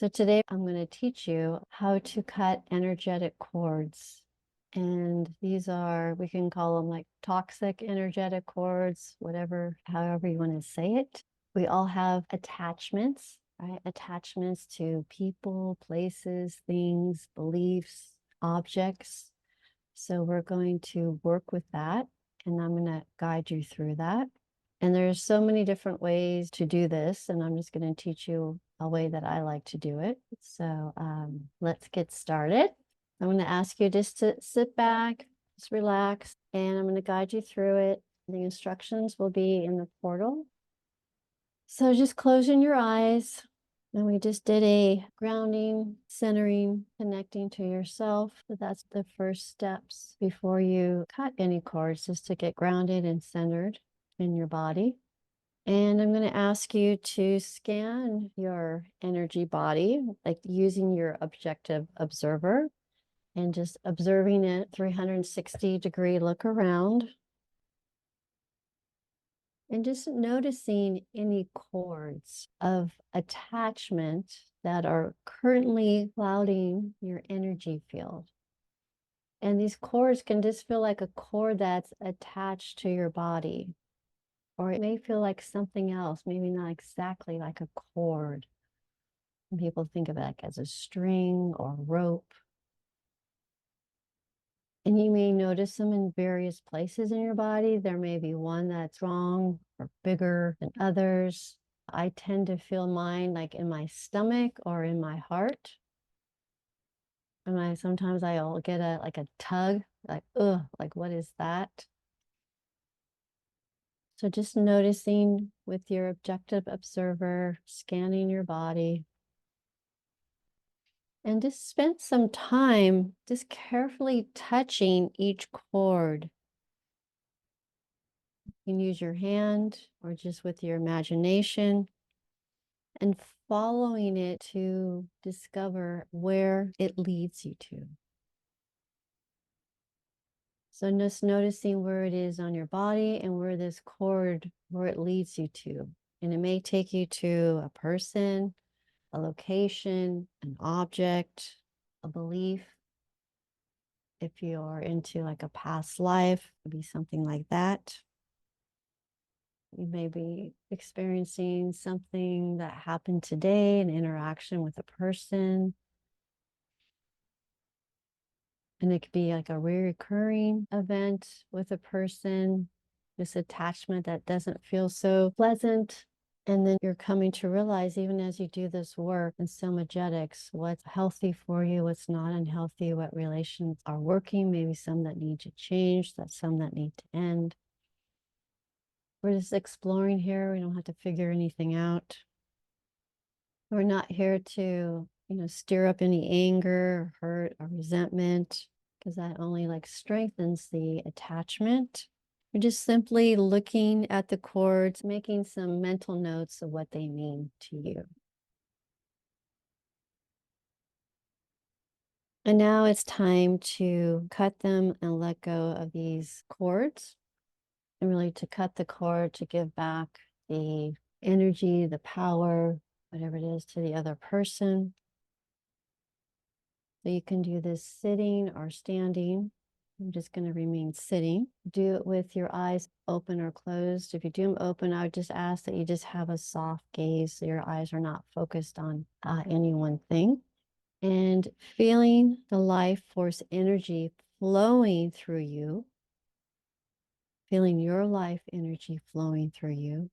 So today I'm going to teach you how to cut energetic cords. And these are, we can call them like toxic energetic cords, whatever, however you want to say it. We all have attachments, right? Attachments to people, places, things, beliefs, objects. So we're going to work with that, and I'm going to guide you through that. And there's so many different ways to do this, and I'm just going to teach you a way that I like to do it. So let's get started. I'm going to ask you just to sit back, just relax, and I'm going to guide you through it. The instructions will be in the portal. So just closing your eyes. And we just did a grounding, centering, connecting to yourself. So that's the first steps before you cut any cords, just to get grounded and centered in your body. And I'm going to ask you to scan your energy body, like using your objective observer and just observing it 360-degree look around. And just noticing any cords of attachment that are currently clouding your energy field. And these cords can just feel like a cord that's attached to your body. Or it may feel like something else, maybe not exactly like a cord. And people think of it like as a string or rope. And you may notice them in various places in your body. There may be one that's strong or bigger than others. I tend to feel mine like in my stomach or in my heart. And sometimes I'll get a tug, like, ugh, like what is that? So just noticing with your objective observer, scanning your body. And just spend some time just carefully touching each cord. You can use your hand or just with your imagination and following it to discover where it leads you to. So just noticing where it is on your body and where this cord, where it leads you to. And it may take you to a person, a location, an object, a belief. If you're into like a past life, it would be something like that. You may be experiencing something that happened today, an interaction with a person. And it could be like a recurring event with a person, this attachment that doesn't feel so pleasant. And then you're coming to realize, even as you do this work in Somagetics, what's healthy for you, what's not unhealthy, what relations are working, maybe some that need to change, that some that need to end. We're just exploring here. We don't have to figure anything out. We're not here to, stir up any anger, or hurt, or resentment, because that only strengthens the attachment. We're just simply looking at the cords, making some mental notes of what they mean to you. And now it's time to cut them and let go of these cords, and really to cut the cord to give back the energy, the power, whatever it is, to the other person. So you can do this sitting or standing. I'm just going to remain sitting. Do it with your eyes open or closed. If you do them open, I would just ask that you just have a soft gaze so your eyes are not focused on any one thing. And feeling the life force energy flowing through you. Feeling your life energy flowing through you.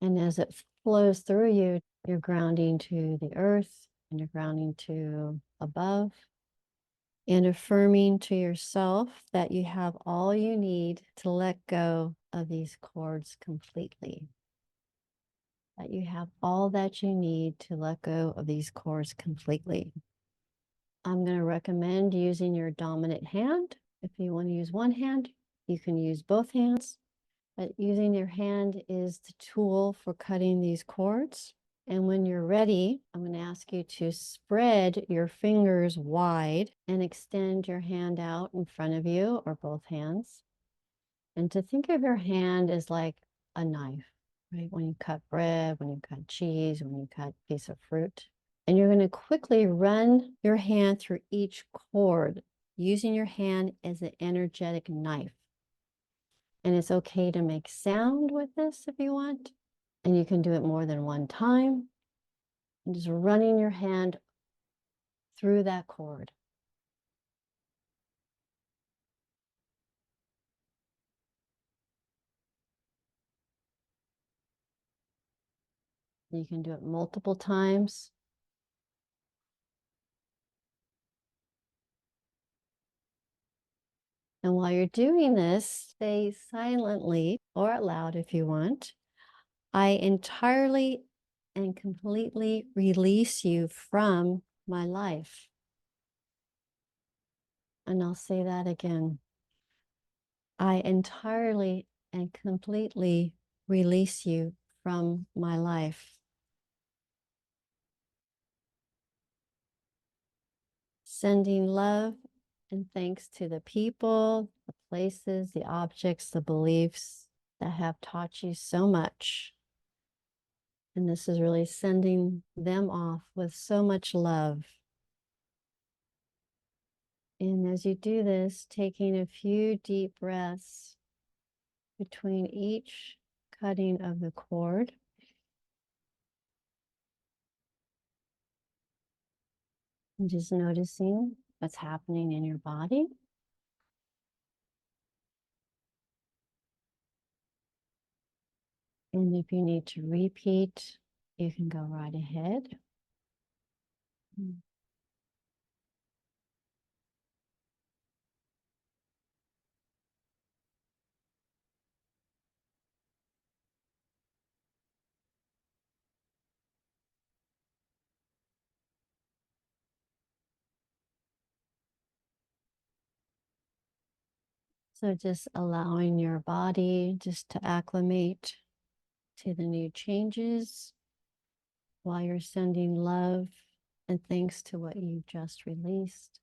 And as it flows through you, you're grounding to the earth and you're grounding to above. And affirming to yourself that you have all you need to let go of these cords completely. That you have all that you need to let go of these cords completely. I'm going to recommend using your dominant hand. If you want to use one hand, you can use both hands. But using your hand is the tool for cutting these cords. And when you're ready, I'm going to ask you to spread your fingers wide and extend your hand out in front of you, or both hands. And to think of your hand as like a knife, right? When you cut bread, when you cut cheese, when you cut a piece of fruit. And you're going to quickly run your hand through each cord, using your hand as an energetic knife. And it's okay to make sound with this if you want. And you can do it more than one time. And just running your hand through that cord. You can do it multiple times. And while you're doing this, say silently or out loud if you want, I entirely and completely release you from my life. And I'll say that again. I entirely and completely release you from my life. Sending love and thanks to the people, the places, the objects, the beliefs that have taught you so much. And this is really sending them off with so much love. And as you do this, taking a few deep breaths between each cutting of the cord. And just noticing what's happening in your body. And if you need to repeat, you can go right ahead. So just allowing your body just to acclimate to the new changes while you're sending love and thanks to what you just released.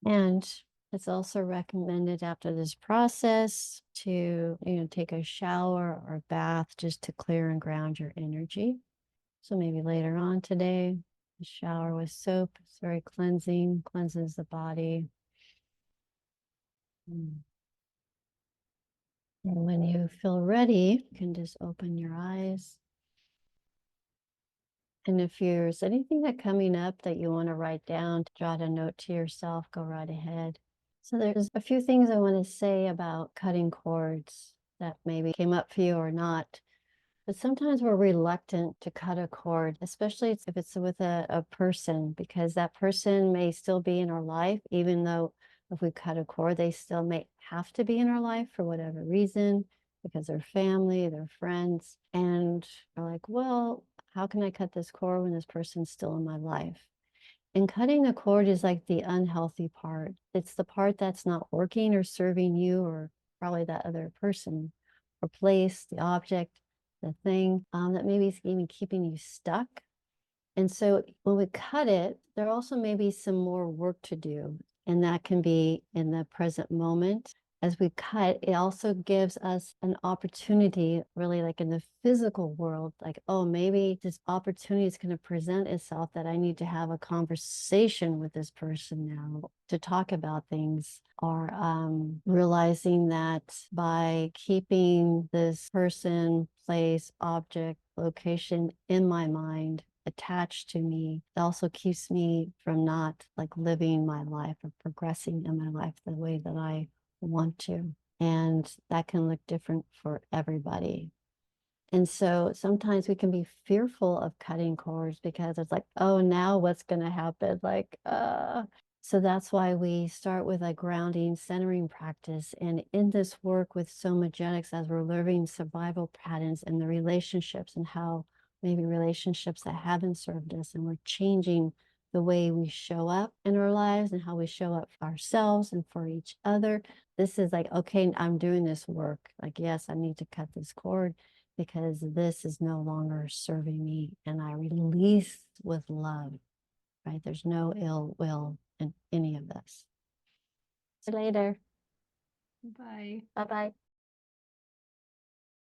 And it's also recommended after this process to, take a shower or bath just to clear and ground your energy. So maybe later on today, a shower with soap. It's very cleansing, cleanses the body. And when you feel ready, you can just open your eyes. And if there's anything that coming up that you want to write down, jot a note to yourself, go right ahead. So there's a few things I want to say about cutting cords that maybe came up for you or not. But sometimes we're reluctant to cut a cord, especially if it's with a person, because that person may still be in our life, even though if we cut a cord, they still may have to be in our life for whatever reason, because they're family, they're friends. And we're like, well, how can I cut this cord when this person's still in my life? And cutting the cord is like the unhealthy part. It's the part that's not working or serving you or probably that other person or place, the object, the thing that maybe is even keeping you stuck. And so when we cut it, there also may be some more work to do. And that can be in the present moment. As we cut, it also gives us an opportunity, really like in the physical world, like, oh, maybe this opportunity is going to present itself that I need to have a conversation with this person now to talk about things, or realizing that by keeping this person, place, object, location in my mind, attached to me, it also keeps me from not like living my life or progressing in my life the way that I want to. And that can look different for everybody. And so sometimes we can be fearful of cutting cords because it's like, oh, now what's going to happen? So that's why we start with a grounding, centering practice. And in this work with Somagetics, as we're learning survival patterns and the relationships and how maybe relationships that haven't served us, and we're changing the way we show up in our lives and how we show up for ourselves and for each other. This is like, okay, I'm doing this work. Like, yes, I need to cut this cord. because this is no longer serving me, and I release with love, right? There's no ill will in any of this. See you later. Bye. Bye-bye.